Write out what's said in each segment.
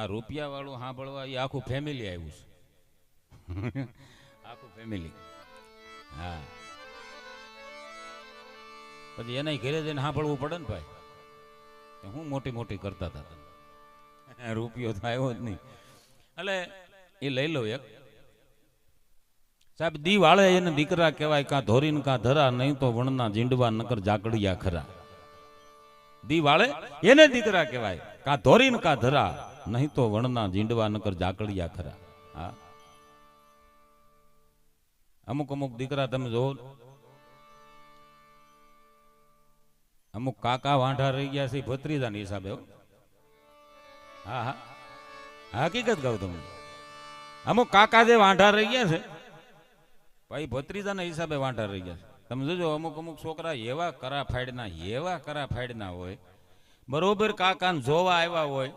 આ રૂપિયા વાળું સાંભળવા એ આખું ફેમિલી આવ્યું છે. આખું ફેમિલી. હા, પછી એના ઘરે જઈને સાંભળવું પડે ને ભાઈ. હું મોટી મોટી કરતા હતા, રૂપિયો તો આવ્યો જ નહીં. એટલે એ લઈ લો એક સાહેબ. દી વાળે એને દીકરા કહેવાય, કાં ધોરીને કાં ધરા, નહીં તો વણના જીંડવા નકર જાકડિયા ખરા. દી વાળે એને દીકરા કહેવાય, કાં ધોરીને કાં ધરા, નહીં તો વણના જીંડવા નકર જાકડિયા ખરા. હા, અમુક અમુક દીકરા તમે જોવો, અમુક કાકા વાંઢા રહી ગયા છે ભત્રીજાના હિસાબે. હા હા, હકીકત કહું તમને. અમુક કાકા જે વાંઢા રહી ગયા છે ભાઈ ભત્રીજાના હિસાબે વાંઢા રહી ગયા છે. તમે જોજો અમુક અમુક છોકરા એવા કરા ફાયડના હોય, બરોબર કાકાને જોવા આવ્યા હોય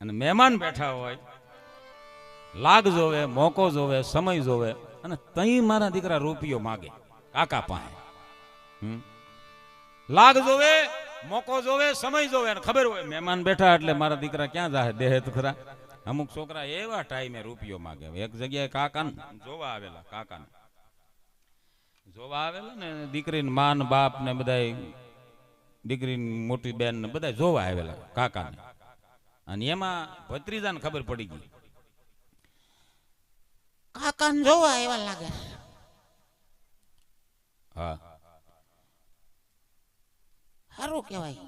અને મહેમાન બેઠા હોય, લાગ જોવે, મોકો જોવે, સમય જોવે, અને તઈ મારા દીકરા રૂપિયો માગે કાકા પાસે. લાગ જોવે, મોકો જોવે, સમય જોવે, અને ખબર હોય મહેમાન બેઠા એટલે મારા દીકરા ક્યાં જાય, દેહે તો ખરા. અમુક છોકરા એવા ટાઈમે રૂપિયો માગે. એક જગ્યાએ કાકાને જોવા આવેલા ને દીકરીને માન બાપ ને બધા, દીકરીની મોટી બેન ને બધા જોવા આવેલા કાકાને. અને એમાં ભત્રીજાને ખબર પડી ગઈ, કાકાને જોવા એવા લાગે. હા, સારું કહેવાય.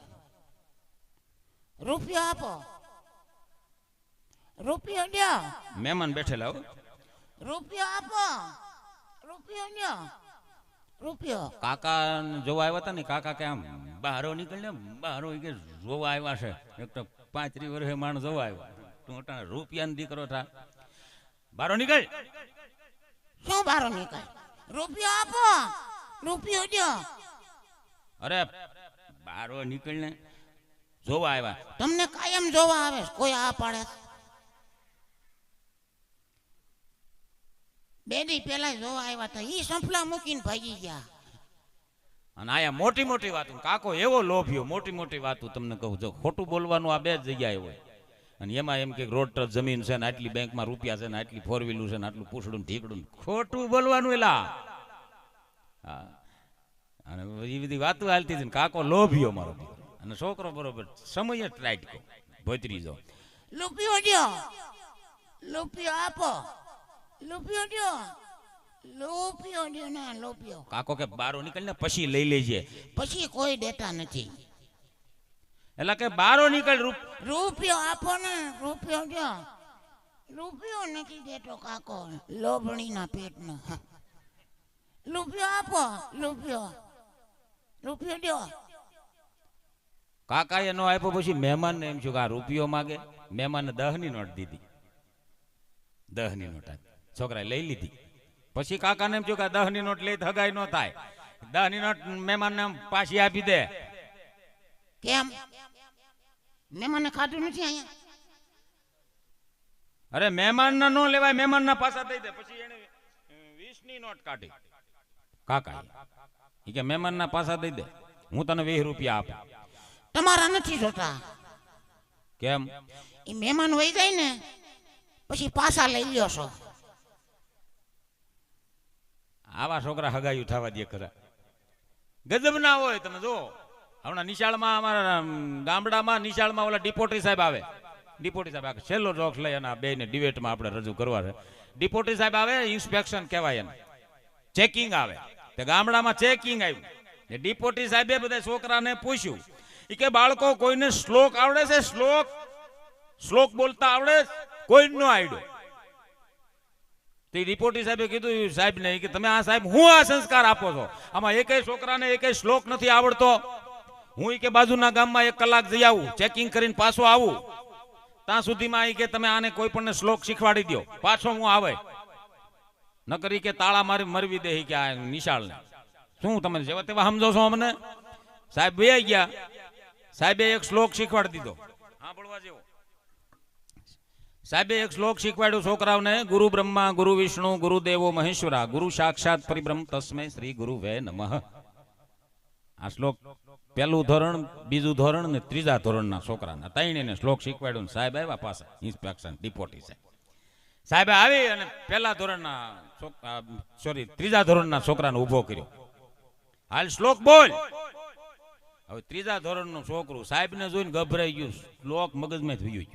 રૂપિયો આપો, રૂપિયો દ્યો. મહેમાન બેઠેલા હો. રૂપિયો આપો, રૂપિયો દ્યો, રૂપિયો. કાકા જોવા આવ્યા હતા ને, કાકા કે આમ બહારો નીકળને, બહારો કે જોવા આવ્યા છે. એક તો 35 વર્ષે માણસ જોવા આવ્યો, તું અટાણે રૂપિયાનો દીકરો થા, બહારો નીકળ. શું બહારો નીકળ? રૂપિયો આપો, રૂપિયો દ્યો. અરે બહારો નીકળને, જોવા આવ્યા. તમને કાયમ જોવા આવે, કોઈ આ પાડે? બે દી પેલા જોવા આવ્યા હતા, ઈ સંપલા મૂકીને ભાગી ગયા. અને આયા મોટી મોટી વાતો, કાકો એવો લોભ્યો, મોટી મોટી વાતો તમને કહું. જો ખોટું બોલવાનું આ બે જ જગ્યાએ હોય, અને એમાં એમ કે રોડ ટચ જમીન છે ને, આટલી બેંકમાં રૂપિયા છે ને, આટલી 4 વ્હીલું છે ને, આટલું પૂછડું ઢીકડું. ખોટું બોલવાનું એલા. હા, અને એ બધી વાતો હાલતી હતી ને, કાકો લોભ્યો મારો દીકરો. અને છોકરો બરોબર સમય જ રાઈટ કો ભત્રીજો. રૂપિયો દ્યો, રૂપિયો આપો, રૂપિયો દ્યો, રૂપિયો દ્યો ના રૂપિયો. કાકો કે બારો નીકળને પછી લઈ લેજે. પછી કોઈ દેતા નથી. એટલે કે બારો નીકળ, રૂપિયો આપો ને, રૂપિયો દ્યો. રૂપિયો નથી દેતો કાકો, લોભણીના પેટનો. રૂપિયો આપો, રૂપિયો, રૂપિયો દ્યો. કાકા એ નો આપ્યો. પછી મહેમાનને એમ છું કે આ રૂપિયો માગે. મહેમાનને 10ની નોટ દીધી, 10ની નોટ છોકરાએ લઈ લીધી. પછી કાકાને એમ છું કે 10ની નોટ લઈ હગાઈ ન થાય, 10ની નોટ મહેમાનને પાછી આપી દે. કેમ? મહેમાનને ખાધું નથી અહીંયા? અરે મહેમાનના નો લેવાય, મહેમાનના પાછા દઈ દે. પછી એને 20ની નોટ કાઢી કાકા. એ કે મહેમાનના પાછા દઈ દે, હું તને 20 રૂપિયા આપું. તમારા નથી જોતા. કેમ? એ મહેમાન વહી જાય ને પછી પાછા લઈ લ્યો છો. આવા છોકરા હગાયું થવા દે ખરા, ગજબ ના હોય. તમે જો હમણાં નિશાળમાં, અમારા ગામડામાં નિશાળમાં ઓલા ડિપોટી સાહેબ આવે. ડિપોટી સાહેબ છેલ્લો જોક્સ લઈ અને બે ને ડિબેટમાં આપણે રજૂ કરવા છે. ડિપોટી સાહેબ આવે, ઇન્સ્પેક્શન કહેવાય એને, ચેકિંગ આવે. તે ગામડામાં ચેકિંગ આવ્યું. ડિપોટી સાહેબે બધા છોકરાને પૂછ્યું, એ કે બાળકો કોઈને શ્લોક આવડે છે? શ્લોક બોલતા આવડે? કોઈ નો આવડ્યો. તે રિપોર્ટી સાહેબે કીધું સાહેબને કે તમે આ સાહેબ હું આ સંસ્કાર આપો છો? આમાં એકેય છોકરાને એકેય શ્લોક નથી આવડતો. હું કે બાજુના ગામમાં 1 કલાક જઈ આવું, ચેકિંગ કરીને પાછો આવું, ત્યાં સુધીમાં કે તમે આને કોઈ પણ શ્લોક શીખવાડી દો, પાછો હું આવે. ન કરી કે તાળા મારી મરવી દે કે આ નિશાળને. શું તમે જેવા તેવા સમજો છો અમને? સાહેબ બે ગયા, સાહેબે 1 શ્લોક શીખવાડી દીધો. હા, બોલવા જેવો. સાહેબે 1 શ્લોક શીખવાડ્યો છોકરાઓને, ગુરુ બ્રહ્મા ગુરુ વિષ્ણુ ગુરુદેવો મહેશ્વરા ગુરુ સાક્ષાત પરિબ્રહ્મ તસ્મે શ્રી ગુરુવે નમઃ. આ શ્લોક પહેલું ધોરણ, બીજું ધોરણ ને ત્રીજા ધોરણના છોકરાના ત્રણેયને શ્લોક શીખવાડ્યું ને સાહેબ આવ્યા પાછા ઇન્સ્પેક્શન ડિપોટી સાહેબ આવી અને પહેલા ધોરણના ત્રીજા ધોરણના છોકરાને ઊભો કર્યો. હાલ શ્લોક બોલ. હવે ત્રીજા ધોરણનું છોકરું સાહેબને જોઈને ગભરાઈ ગયું. શ્લોક મગજમાં થઈ ગયું.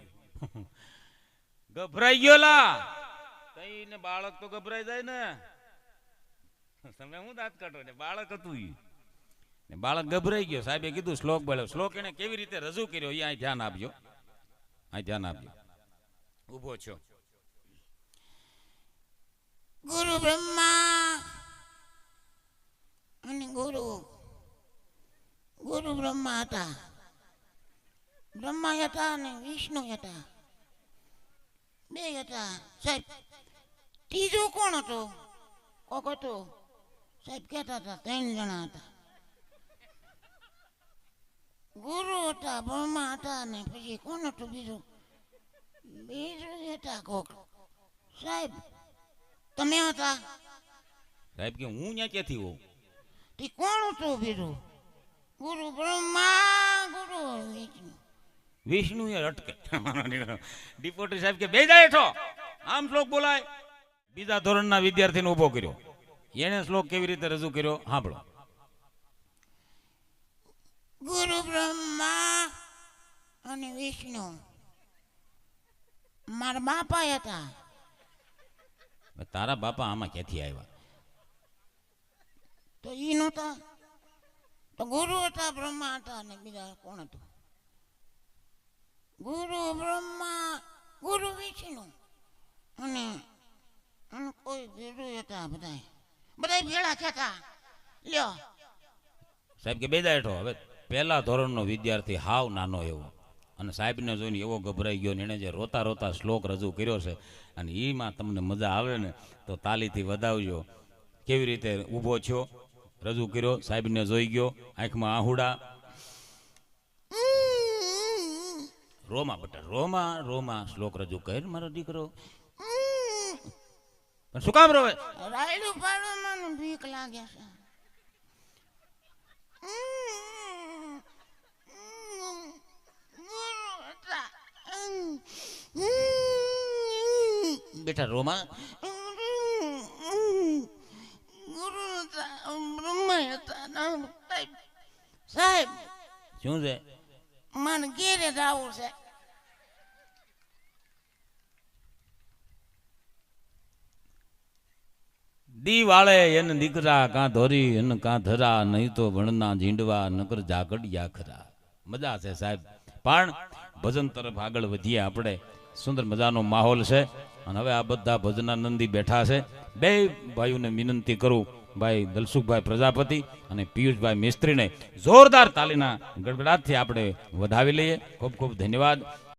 ગભરાઈ ગયો લા. તઈને બાળક તો ગભરાઈ જાય ને. તમે હું દાંત કાઢો ને બાળક હતું ઈ. ને બાળક ગભરાઈ ગયો. સાહેબે કીધું શ્લોક બોલ્યો. શ્લોક એને કેવી રીતે રજૂ કર્યો એ અહીં ધ્યાન આપજો. અહીં ધ્યાન આપજો. ઊભો છો. ગુરુ બ્રહ્મા અને ગુરુ બ્રહ્મા હતા. બ્રહ્મા હતા અને વિષ્ણુ હતા. બે હતા સાહેબ. ત્રીજો કોણ હતો? કોક હતો સાહેબ કહેતા હતા 3 જણા હતા. ગુરુ હતા, બ્રહ્મા હતા અને પછી કોણ હતું બીજું હતા કોક. સાહેબ તમે હતા? સાહેબ કે હું ત્યાં ક્યાંથી હોઉં? તે કોણ હતું બીજું? ગુરુ બ્રહ્મા, ગુરુ વિષ્ણુ. વિષ્ણુ એ અટકે. ડિપોટી સાહેબ કે બેસી જાય છો. આમ શ્લોક બોલાય. બીજા ધોરણના વિદ્યાર્થીને ઊભો કર્યો. એને શ્લોક કેવી રીતે રજૂ કર્યો સાંભળો. ગુરુ બ્રહ્મા અને વિષ્ણુ મારા બાપા હતા. તારા બાપા આમાં ક્યાંથી આવ્યા? તો ઈ નહોતા. તો ગુરુ હતા, બ્રહ્મા હતા અને બીજા કોણ હતું? ગુરુ બ્રહ્મા, ગુરુ વિષ્ણુ અને કોઈ ગુરુ હતા. બધા ભેળા થતા. લ્યો સાહેબ કે બેસી જાય. હવે પહેલા ધોરણનો વિદ્યાર્થી હાવ નાનો એવો અને સાહેબને જોઈને એવો ગભરાઈ ગયો ને એને જે રોતા રોતા શ્લોક રજૂ કર્યો છે અને એમાં તમને મજા આવે ને તો તાલીથી વધાવજો. કેવી રીતે ઊભો થયો, રજૂ કર્યો, સાહેબને જોઈ ગયો, આંખમાં આહુડા. રોમા બટા રોમા રોમા શ્લોક રજૂ કર મારો દીકરો. પણ શું કામ રોવે? રાયડું પાડવામાં બીક લાગે છે. બેટા રોમા. ગુરુ બ્રહ્મા હતા. સાહેબ શું છે? મને ઘેરે જવું છે. દી વાળે એને દીકરા કાં ધોરી એને કાં ધરા, નહીં તો વણના ઝીંડવા નકર જાગડિયા ખરા. મજા છે સાહેબ. પણ ભજન તરફ આગળ વધીએ આપણે. સુંદર મજાનો માહોલ છે અને હવે આ બધા ભજનાનંદી બેઠા છે. બે ભાઈઓને વિનંતી કરું, ભાઈ દલસુખભાઈ પ્રજાપતિ અને પિયુષભાઈ મિસ્ત્રીને જોરદાર તાલીના ગડગડાટથી આપણે વધાવી લઈએ. ખૂબ ખૂબ ધન્યવાદ.